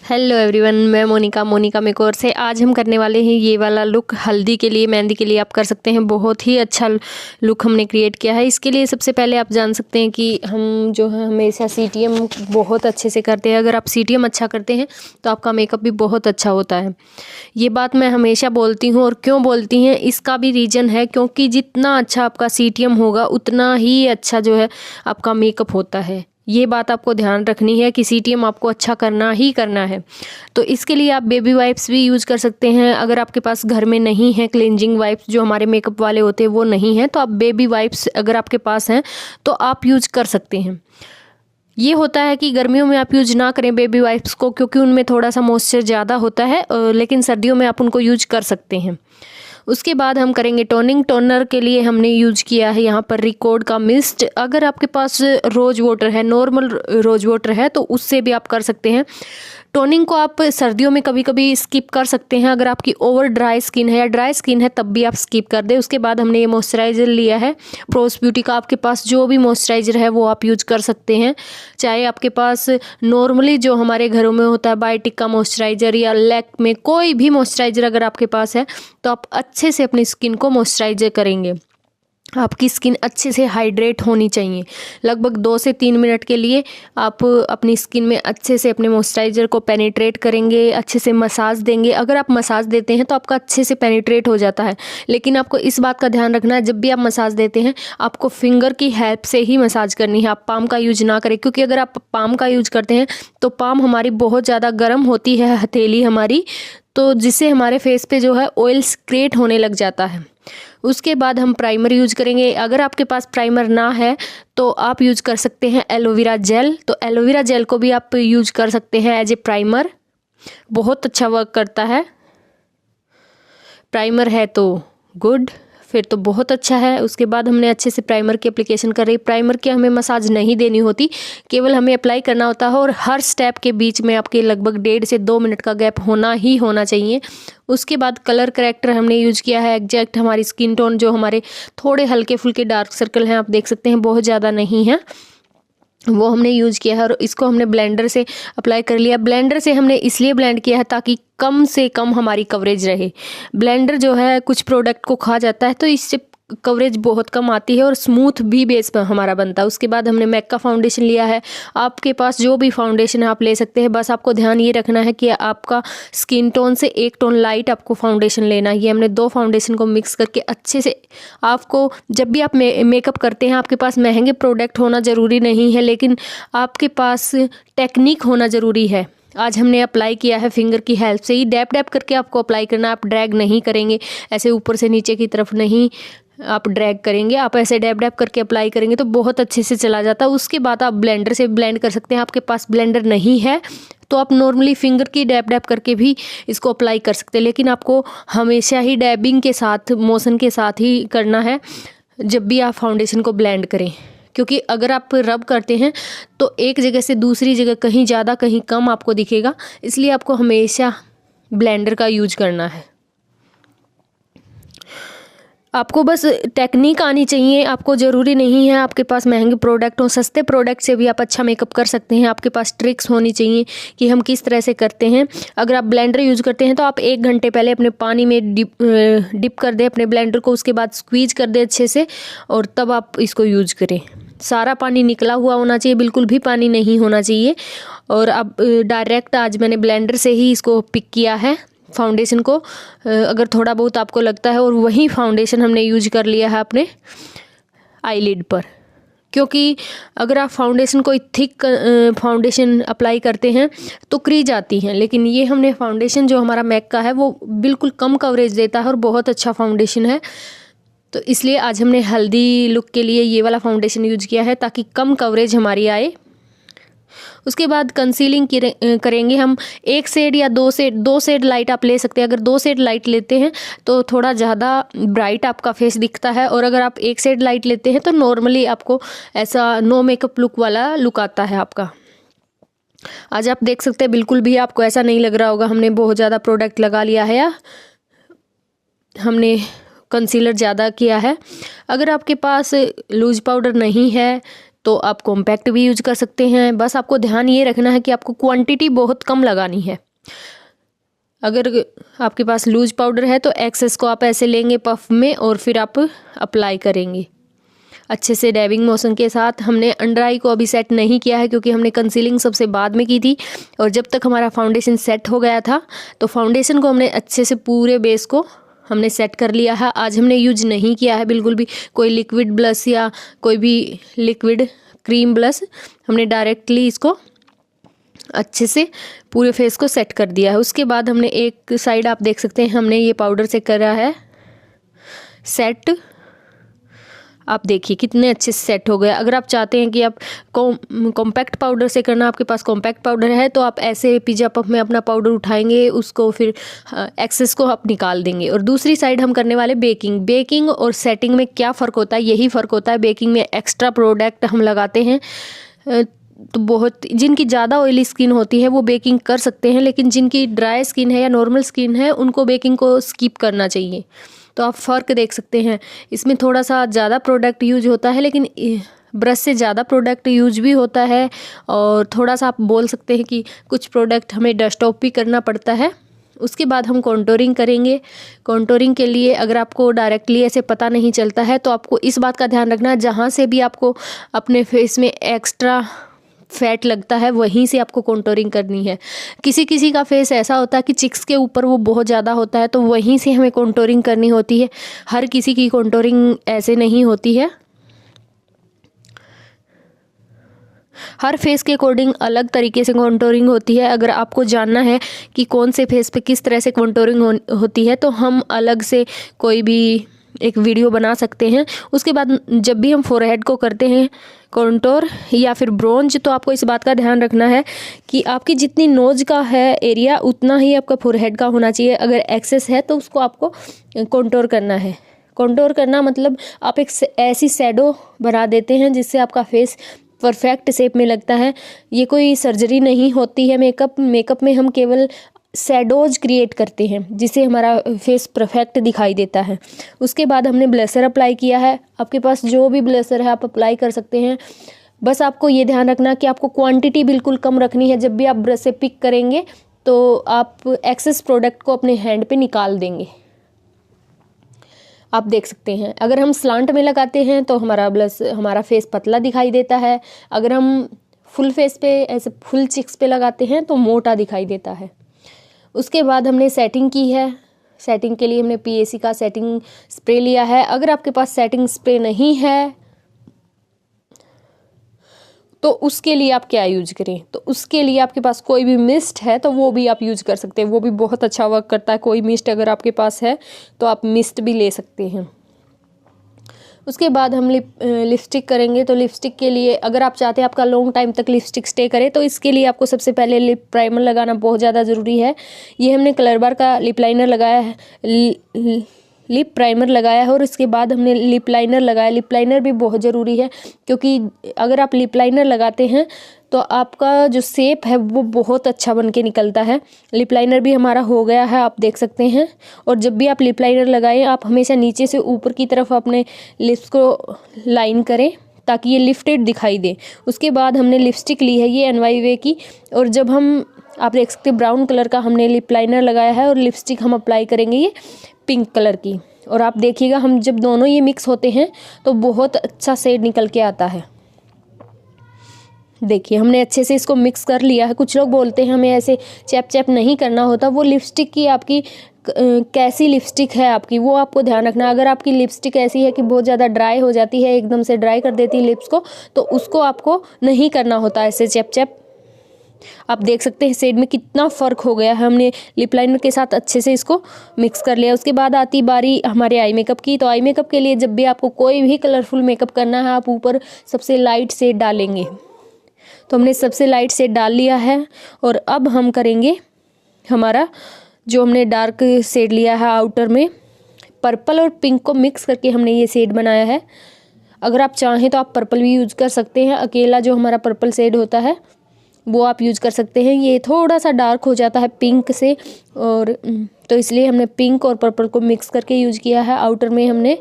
Hello everyone, मैं Monika makeover से। आज हम करने वाले हैं ये वाला लुक हल्दी के लिए, मेहंदी के लिए आप कर सकते हैं। बहुत ही अच्छा लुक हमने क्रिएट किया है। इसके लिए सबसे पहले आप जान सकते हैं कि हम जो है हमेशा सीटीएम बहुत अच्छे से करते हैं। अगर आप सीटीएम अच्छा करते हैं तो आपका मेकअप भी बहुत अच्छा होता है। ये बात मैं हमेशा बोलती हूँ। और क्यों बोलती हैं, इसका भी रीज़न है, क्योंकि जितना अच्छा आपका सीटीएम होगा उतना ही अच्छा जो है आपका मेकअप होता है। ये बात आपको ध्यान रखनी है कि सीटीएम आपको अच्छा करना ही करना है। तो इसके लिए आप बेबी वाइप्स भी यूज़ कर सकते हैं। अगर आपके पास घर में नहीं है क्लिनजिंग वाइप्स, जो हमारे मेकअप वाले होते हैं वो नहीं है, तो आप बेबी वाइप्स अगर आपके पास हैं तो आप यूज कर सकते हैं। ये होता है कि गर्मियों में आप यूज ना करें बेबी वाइप्स को, क्योंकि उनमें थोड़ा सा मॉइस्चर ज़्यादा होता है, लेकिन सर्दियों में आप उनको यूज कर सकते हैं। उसके बाद हम करेंगे टोनिंग। टोनर के लिए हमने यूज किया है यहाँ पर रिकॉर्ड का मिस्ट। अगर आपके पास रोज वाटर है, नॉर्मल रोज वाटर है, तो उससे भी आप कर सकते हैं। टोनिंग को आप सर्दियों में कभी कभी स्किप कर सकते हैं। अगर आपकी ओवर ड्राई स्किन है या ड्राई स्किन है तब भी आप स्किप कर दें। उसके बाद हमने ये मॉइस्चराइज़र लिया है प्रोस ब्यूटी का। आपके पास जो भी मॉइस्चराइज़र है वो आप यूज कर सकते हैं। चाहे आपके पास नॉर्मली जो हमारे घरों में होता है बायोटिक का मॉइस्चराइज़र या लैक्मे, कोई भी मॉइस्चराइज़र अगर आपके पास है तो आप अच्छे से अपनी स्किन को मॉइस्चराइज़र करेंगे। आपकी स्किन अच्छे से हाइड्रेट होनी चाहिए। लगभग 2 से 3 मिनट के लिए आप अपनी स्किन में अच्छे से अपने मॉइस्चराइज़र को पेनिट्रेट करेंगे, अच्छे से मसाज देंगे। अगर आप मसाज देते हैं तो आपका अच्छे से पेनिट्रेट हो जाता है, लेकिन आपको इस बात का ध्यान रखना है जब भी आप मसाज देते हैं आपको फिंगर की हेल्प से ही मसाज करनी है। आप पाम का यूज ना करें, क्योंकि अगर आप पाम का यूज करते हैं तो पाम हमारी बहुत ज़्यादा गर्म होती है, हथेली हमारी, तो जिससे हमारे फेस पे जो है ऑयल क्रिएट होने लग जाता है। उसके बाद हम प्राइमर यूज करेंगे। अगर आपके पास प्राइमर ना है तो आप यूज कर सकते हैं एलोवेरा जेल। तो एलोवेरा जेल को भी आप यूज कर सकते हैं एज ए प्राइमर, बहुत अच्छा वर्क करता है। प्राइमर है तो गुड, फिर तो बहुत अच्छा है। उसके बाद हमने अच्छे से प्राइमर की एप्लीकेशन कर रही। प्राइमर की हमें मसाज नहीं देनी होती, केवल हमें अप्लाई करना होता है। और हर स्टेप के बीच में आपके लगभग 1.5 से 2 मिनट का गैप होना ही होना चाहिए। उसके बाद कलर करेक्टर हमने यूज किया है एग्जैक्ट हमारी स्किन टोन, जो हमारे थोड़े हल्के फुल्के डार्क सर्कल हैं, आप देख सकते हैं बहुत ज़्यादा नहीं है, वो हमने यूज़ किया है। और इसको हमने ब्लेंडर से अप्लाई कर लिया। ब्लेंडर से हमने इसलिए ब्लेंड किया है ताकि कम से कम हमारी कवरेज रहे। ब्लेंडर जो है कुछ प्रोडक्ट को खा जाता है, तो इससे कवरेज बहुत कम आती है और स्मूथ भी बेस हमारा बनता है। उसके बाद हमने मैक का फाउंडेशन लिया है। आपके पास जो भी फाउंडेशन है आप ले सकते हैं, बस आपको ध्यान ये रखना है कि आपका स्किन टोन से 1 टोन लाइट आपको फाउंडेशन लेना है। ये हमने 2 फाउंडेशन को मिक्स करके अच्छे से, आपको जब भी आप मेकअप करते हैं आपके पास महंगे प्रोडक्ट होना ज़रूरी नहीं है, लेकिन आपके पास टेक्निक होना ज़रूरी है। आज हमने अप्लाई किया है फिंगर की हेल्प से ही, डैप डैप करके आपको अप्लाई करना। आप ड्रैग नहीं करेंगे, ऐसे ऊपर से नीचे की तरफ नहीं आप ड्रैग करेंगे, आप ऐसे डैप डैप करके अप्लाई करेंगे तो बहुत अच्छे से चला जाता है। उसके बाद आप ब्लेंडर से ब्लेंड कर सकते हैं। आपके पास ब्लेंडर नहीं है तो आप नॉर्मली फिंगर की डैप डैप करके भी इसको अप्लाई कर सकते हैं, लेकिन आपको हमेशा ही डैबिंग के साथ, मोशन के साथ ही करना है जब भी आप फाउंडेशन को ब्लेंड करें। क्योंकि अगर आप रब करते हैं तो एक जगह से दूसरी जगह कहीं ज़्यादा कहीं कम आपको दिखेगा, इसलिए आपको हमेशा ब्लेंडर का यूज करना है। आपको बस टेक्निक आनी चाहिए। आपको ज़रूरी नहीं है आपके पास महंगे प्रोडक्ट हो, सस्ते प्रोडक्ट से भी आप अच्छा मेकअप कर सकते हैं। आपके पास ट्रिक्स होनी चाहिए कि हम किस तरह से करते हैं। अगर आप ब्लेंडर यूज़ करते हैं तो आप 1 घंटे पहले अपने पानी में डिप कर दें अपने ब्लेंडर को, उसके बाद स्क्वीज कर दें अच्छे से और तब आप इसको यूज़ करें। सारा पानी निकला हुआ होना चाहिए, बिल्कुल भी पानी नहीं होना चाहिए। और अब डायरेक्ट आज मैंने ब्लेंडर से ही इसको पिक किया है फाउंडेशन को, अगर थोड़ा बहुत आपको लगता है, और वही फाउंडेशन हमने यूज कर लिया है अपने आईलिड पर। क्योंकि अगर आप फाउंडेशन कोई थिक फाउंडेशन अप्लाई करते हैं तो क्रीज आती हैं, लेकिन ये हमने फाउंडेशन जो हमारा मैक का है वो बिल्कुल कम कवरेज देता है और बहुत अच्छा फाउंडेशन है। तो इसलिए आज हमने हल्दी लुक के लिए ये वाला फाउंडेशन यूज किया है ताकि कम कवरेज हमारी आए। उसके बाद कंसीलिंग करेंगे हम। 1 शेड या 2 शेड लाइट आप ले सकते हैं। अगर 2 शेड लाइट लेते हैं तो थोड़ा ज़्यादा ब्राइट आपका फेस दिखता है, और अगर आप 1 शेड लाइट लेते हैं तो नॉर्मली आपको ऐसा नो मेकअप लुक वाला लुक आता है आपका। आज आप देख सकते हैं बिल्कुल भी आपको ऐसा नहीं लग रहा होगा हमने बहुत ज़्यादा प्रोडक्ट लगा लिया है या हमने कंसीलर ज़्यादा किया है। अगर आपके पास लूज पाउडर नहीं है तो आप कॉम्पैक्ट भी यूज कर सकते हैं। बस आपको ध्यान ये रखना है कि आपको क्वांटिटी बहुत कम लगानी है। अगर आपके पास लूज पाउडर है तो एक्सेस को आप ऐसे लेंगे पफ में और फिर आप अप्लाई करेंगे अच्छे से डैबिंग मोशन के साथ। हमने अंडर आई को अभी सेट नहीं किया है क्योंकि हमने कंसीलिंग सबसे बाद में की थी, और जब तक हमारा फाउंडेशन सेट हो गया था तो फाउंडेशन को हमने अच्छे से पूरे बेस को हमने सेट कर लिया है। आज हमने यूज नहीं किया है बिल्कुल भी कोई लिक्विड ब्लश या कोई भी लिक्विड क्रीम ब्लश, हमने डायरेक्टली इसको अच्छे से पूरे फेस को सेट कर दिया है। उसके बाद हमने एक साइड आप देख सकते हैं हमने ये पाउडर से करा है सेट। आप देखिए कितने अच्छे से सेट हो गया। अगर आप चाहते हैं कि आप कॉम्पैक्ट पाउडर से करना, आपके पास कॉम्पैक्ट पाउडर है तो आप ऐसे पिज्जा पफ में अपना पाउडर उठाएंगे, उसको फिर एक्सेस को आप निकाल देंगे। और दूसरी साइड हम करने वाले बेकिंग और सेटिंग में क्या फ़र्क होता है, यही फ़र्क होता है। बेकिंग में एक्स्ट्रा प्रोडक्ट हम लगाते हैं, तो बहुत जिनकी ज़्यादा ऑयली स्किन होती है वो बेकिंग कर सकते हैं, लेकिन जिनकी ड्राई स्किन है या नॉर्मल स्किन है उनको बेकिंग को स्किप करना चाहिए। तो आप फ़र्क देख सकते हैं, इसमें थोड़ा सा ज़्यादा प्रोडक्ट यूज होता है, लेकिन ब्रश से ज़्यादा प्रोडक्ट यूज भी होता है। और थोड़ा सा आप बोल सकते हैं कि कुछ प्रोडक्ट हमें डस्ट ऑफ भी करना पड़ता है। उसके बाद हम कॉन्टोरिंग करेंगे। कॉन्टोरिंग के लिए अगर आपको डायरेक्टली ऐसे पता नहीं चलता है तो आपको इस बात का ध्यान रखना है, जहाँ से भी आपको अपने फेस में एक्स्ट्रा फैट लगता है वहीं से आपको कॉन्टोरिंग करनी है। किसी किसी का फेस ऐसा होता है कि चिक्स के ऊपर वो बहुत ज़्यादा होता है तो वहीं से हमें कॉन्टोरिंग करनी होती है। हर किसी की कॉन्टोरिंग ऐसे नहीं होती है, हर फेस के अकॉर्डिंग अलग तरीके से कॉन्टोरिंग होती है। अगर आपको जानना है कि कौन से फेस पे किस तरह से कॉन्टोरिंग होती है तो हम अलग से कोई भी एक वीडियो बना सकते हैं। उसके बाद जब भी हम फोरहेड को करते हैं कॉन्टोर या फिर ब्रोंज, तो आपको इस बात का ध्यान रखना है कि आपकी जितनी नोज का है एरिया उतना ही आपका फोरहेड का होना चाहिए। अगर एक्सेस है तो उसको आपको कॉन्टोर करना है। कॉन्टोर करना मतलब आप एक ऐसी शैडो बना देते हैं जिससे आपका फेस परफेक्ट शेप में लगता है। ये कोई सर्जरी नहीं होती है मेकअप में हम केवल शैडोज क्रिएट करते हैं जिससे हमारा फेस परफेक्ट दिखाई देता है। उसके बाद हमने ब्लशर अप्लाई किया है। आपके पास जो भी ब्लशर है आप अप्लाई कर सकते हैं। बस आपको ये ध्यान रखना कि आपको क्वांटिटी बिल्कुल कम रखनी है। जब भी आप ब्रश से पिक करेंगे तो आप एक्सेस प्रोडक्ट को अपने हैंड पे निकाल देंगे। आप देख सकते हैं अगर हम स्लांट में लगाते हैं तो हमारा फेस पतला दिखाई देता है। अगर हम फुल फेस पे ऐसे फुल चिक्स पे लगाते हैं तो मोटा दिखाई देता है। उसके बाद हमने सेटिंग की है। सेटिंग के लिए हमने PAC का सेटिंग स्प्रे लिया है। अगर आपके पास सेटिंग स्प्रे नहीं है तो उसके लिए आप क्या यूज करें, तो उसके लिए आपके पास कोई भी मिस्ट है तो वो भी आप यूज कर सकते हैं, वो भी बहुत अच्छा वर्क करता है। कोई मिस्ट अगर आपके पास है तो आप मिस्ट भी ले सकते हैं। उसके बाद हम लिपस्टिक करेंगे। तो लिपस्टिक के लिए अगर आप चाहते हैं आपका लॉन्ग टाइम तक लिपस्टिक स्टे करे तो इसके लिए आपको सबसे पहले लिप प्राइमर लगाना बहुत ज़्यादा ज़रूरी है। ये हमने कलर बार का लिप लाइनर लगाया है, लिप प्राइमर लगाया है और इसके बाद हमने लिप लाइनर लगाया। लिप लाइनर भी बहुत ज़रूरी है क्योंकि अगर आप लिप लाइनर लगाते हैं तो आपका जो शेप है वो बहुत अच्छा बन के निकलता है। लिप लाइनर भी हमारा हो गया है, आप देख सकते हैं। और जब भी आप लिप लाइनर लगाएं आप हमेशा नीचे से ऊपर की तरफ अपने लिप्स को लाइन करें ताकि ये लिफ्टेड दिखाई दे। उसके बाद हमने लिपस्टिक ली है ये NYWay की, और जब आप देख सकते हैं ब्राउन कलर का हमने लिप लाइनर लगाया है और लिपस्टिक हम अप्लाई करेंगे ये पिंक कलर की। और आप देखिएगा हम जब दोनों ये मिक्स होते हैं तो बहुत अच्छा शेड निकल के आता है। देखिए हमने अच्छे से इसको मिक्स कर लिया है। कुछ लोग बोलते हैं हमें ऐसे चैप नहीं करना होता, वो लिपस्टिक की आपकी कैसी लिपस्टिक है आपकी वो आपको ध्यान रखना। अगर आपकी लिपस्टिक ऐसी है कि बहुत ज़्यादा ड्राई हो जाती है, एकदम से ड्राई कर देती है लिप्स को, तो उसको आपको नहीं करना होता ऐसे चैप। आप देख सकते हैं शेड में कितना फ़र्क हो गया है। हमने लिप लाइनर के साथ अच्छे से इसको मिक्स कर लिया। उसके बाद आती बारी हमारे आई मेकअप की। तो आई मेकअप के लिए जब भी आपको कोई भी कलरफुल मेकअप करना है आप ऊपर सबसे लाइट शेड डालेंगे। तो हमने सबसे लाइट शेड डाल लिया है और अब हम करेंगे हमारा जो हमने डार्क शेड लिया है आउटर में, पर्पल और पिंक को मिक्स करके हमने ये शेड बनाया है। अगर आप चाहें तो आप पर्पल भी यूज़ कर सकते हैं, अकेला जो हमारा पर्पल शेड होता है वो आप यूज़ कर सकते हैं। ये थोड़ा सा डार्क हो जाता है पिंक से, और तो इसलिए हमने पिंक और पर्पल को मिक्स करके यूज़ किया है। आउटर में हमने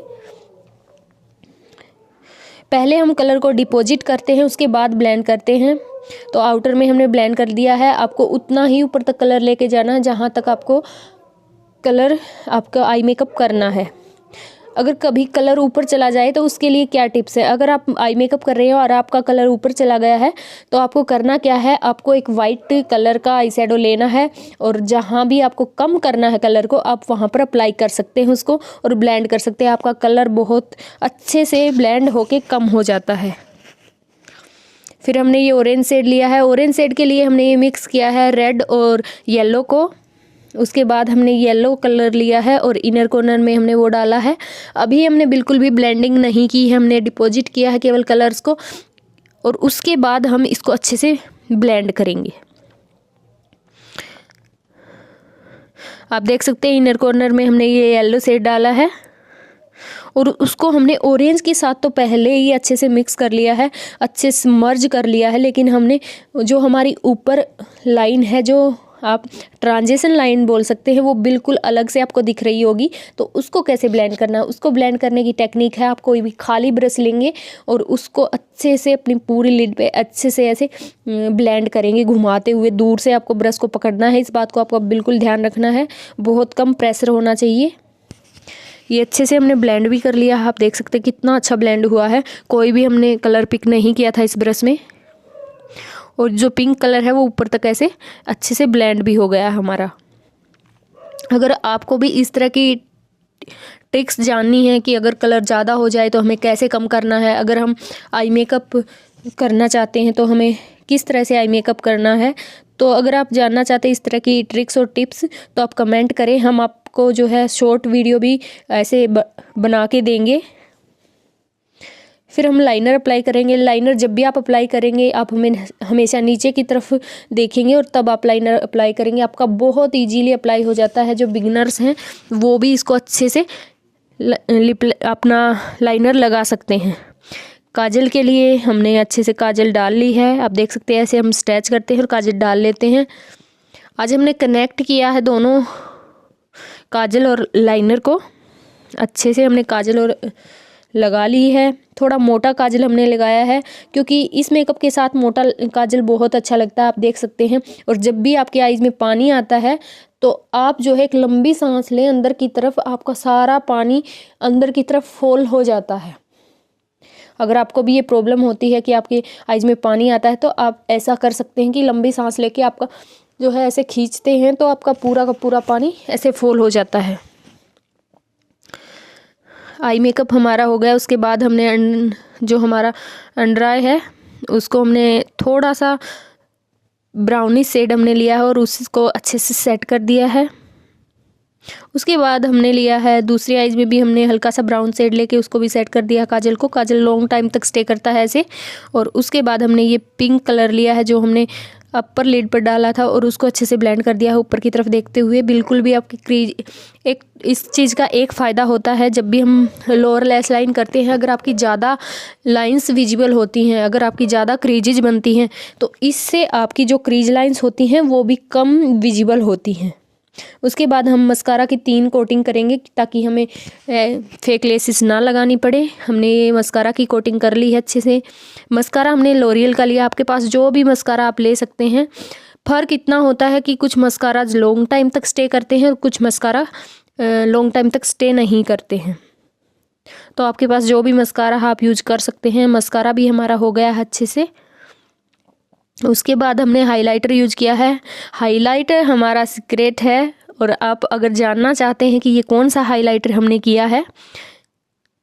पहले हम कलर को डिपॉजिट करते हैं, उसके बाद ब्लेंड करते हैं। तो आउटर में हमने ब्लेंड कर दिया है। आपको उतना ही ऊपर तक कलर लेके जाना है जहाँ तक आपको कलर आपका आई मेकअप करना है। अगर कभी कलर ऊपर चला जाए तो उसके लिए क्या टिप्स है। अगर आप आई मेकअप कर रहे हो और आपका कलर ऊपर चला गया है तो आपको करना क्या है, आपको एक वाइट कलर का आई शेडो लेना है और जहाँ भी आपको कम करना है कलर को आप वहाँ पर अप्लाई कर सकते हैं उसको और ब्लेंड कर सकते हैं। आपका कलर बहुत अच्छे से ब्लेंड होके कम हो जाता है। फिर हमने ये ऑरेंज शेड लिया है। ऑरेंज शेड के लिए हमने ये मिक्स किया है रेड और येलो को। उसके बाद हमने येलो कलर लिया है और इनर कॉर्नर में हमने वो डाला है। अभी हमने बिल्कुल भी ब्लेंडिंग नहीं की है, हमने डिपॉजिट किया है केवल कलर्स को और उसके बाद हम इसको अच्छे से ब्लेंड करेंगे। आप देख सकते हैं इनर कॉर्नर में हमने ये येलो शेड डाला है और उसको हमने ऑरेंज के साथ तो पहले ही अच्छे से मिक्स कर लिया है, अच्छे से मर्ज कर लिया है। लेकिन हमने जो हमारी ऊपर लाइन है, जो आप ट्रांजिशन लाइन बोल सकते हैं, वो बिल्कुल अलग से आपको दिख रही होगी। तो उसको कैसे ब्लेंड करना है, उसको ब्लेंड करने की टेक्निक है, आप कोई भी खाली ब्रश लेंगे और उसको अच्छे से अपनी पूरी लिड पे अच्छे से ऐसे ब्लेंड करेंगे घुमाते हुए। दूर से आपको ब्रश को पकड़ना है, इस बात को आपको बिल्कुल ध्यान रखना है। बहुत कम प्रेशर होना चाहिए। ये अच्छे से हमने ब्लेंड भी कर लिया है। आप देख सकते हैं कितना अच्छा ब्लेंड हुआ है। कोई भी हमने कलर पिक नहीं किया था इस ब्रश में और जो पिंक कलर है वो ऊपर तक ऐसे अच्छे से ब्लेंड भी हो गया हमारा। अगर आपको भी इस तरह की ट्रिक्स जाननी है कि अगर कलर ज़्यादा हो जाए तो हमें कैसे कम करना है, अगर हम आई मेकअप करना चाहते हैं तो हमें किस तरह से आई मेकअप करना है, तो अगर आप जानना चाहते हैं इस तरह की ट्रिक्स और टिप्स तो आप कमेंट करें। हम आपको जो है शॉर्ट वीडियो भी ऐसे बना के देंगे। फिर हम लाइनर अप्लाई करेंगे। लाइनर जब भी आप अप्लाई करेंगे आप हमेशा नीचे की तरफ देखेंगे और तब आप लाइनर अप्लाई करेंगे। आपका बहुत इजीली अप्लाई हो जाता है। जो बिगिनर्स हैं वो भी इसको अच्छे से अपना लाइनर लगा सकते हैं। काजल के लिए हमने अच्छे से काजल डाल ली है। आप देख सकते हैं ऐसे हम स्ट्रेच करते हैं और काजल डाल लेते हैं। आज हमने कनेक्ट किया है दोनों काजल और लाइनर को। अच्छे से हमने काजल और लगा ली है। थोड़ा मोटा काजल हमने लगाया है क्योंकि इस मेकअप के साथ मोटा काजल बहुत अच्छा लगता है, आप देख सकते हैं। और जब भी आपके आईज में पानी आता है तो आप जो है एक लंबी सांस लें अंदर की तरफ, आपका सारा पानी अंदर की तरफ फॉल हो जाता है। अगर आपको भी ये प्रॉब्लम होती है कि आपके आईज में पानी आता है तो आप ऐसा कर सकते हैं कि लंबी सांस लेके आपका जो है ऐसे खींचते हैं तो आपका पूरा का पूरा पानी ऐसे फॉल हो जाता है। आई मेकअप हमारा हो गया। उसके बाद हमने जो हमारा अंडर आई है उसको हमने थोड़ा सा ब्राउनिश शेड हमने लिया है और उसको अच्छे से सेट कर दिया है। उसके बाद हमने लिया है दूसरी आईज में भी हमने हल्का सा ब्राउन शेड लेके उसको भी सेट कर दिया काजल को। काजल लॉन्ग टाइम तक स्टे करता है ऐसे। और उसके बाद हमने ये पिंक कलर लिया है जो हमने अपर लिड पर डाला था और उसको अच्छे से ब्लेंड कर दिया है ऊपर की तरफ देखते हुए। बिल्कुल भी आपकी क्रीज एक इस चीज़ का एक फ़ायदा होता है जब भी हम लोअर लैश लाइन करते हैं, अगर आपकी ज़्यादा लाइंस विजिबल होती हैं, अगर आपकी ज़्यादा क्रीजेज बनती हैं तो इससे आपकी जो क्रीज लाइंस होती हैं वो भी कम विजिबल होती हैं। उसके बाद हम मस्कारा की 3 कोटिंग करेंगे ताकि हमें फेक लेसेस ना लगानी पड़े। हमने ये मस्कारा की कोटिंग कर ली है अच्छे से। मस्कारा हमने लॉरियल का लिया। आपके पास जो भी मस्कारा आप ले सकते हैं। फ़र्क इतना होता है कि कुछ मस्कारा लॉन्ग टाइम तक स्टे करते हैं और कुछ मस्कारा लॉन्ग टाइम तक स्टे नहीं करते हैं। तो आपके पास जो भी मस्कारा आप यूज कर सकते हैं। मस्कारा भी हमारा हो गया है अच्छे से। उसके बाद हमने हाइलाइटर यूज किया है। हाइलाइटर हमारा सीक्रेट है और आप अगर जानना चाहते हैं कि ये कौन सा हाइलाइटर हमने किया है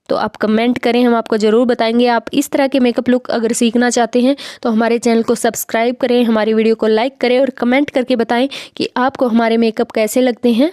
तो आप कमेंट करें, हम आपको ज़रूर बताएंगे। आप इस तरह के मेकअप लुक अगर सीखना चाहते हैं तो हमारे चैनल को सब्सक्राइब करें, हमारी वीडियो को लाइक करें और कमेंट करके बताएं कि आपको हमारे मेकअप कैसे लगते हैं।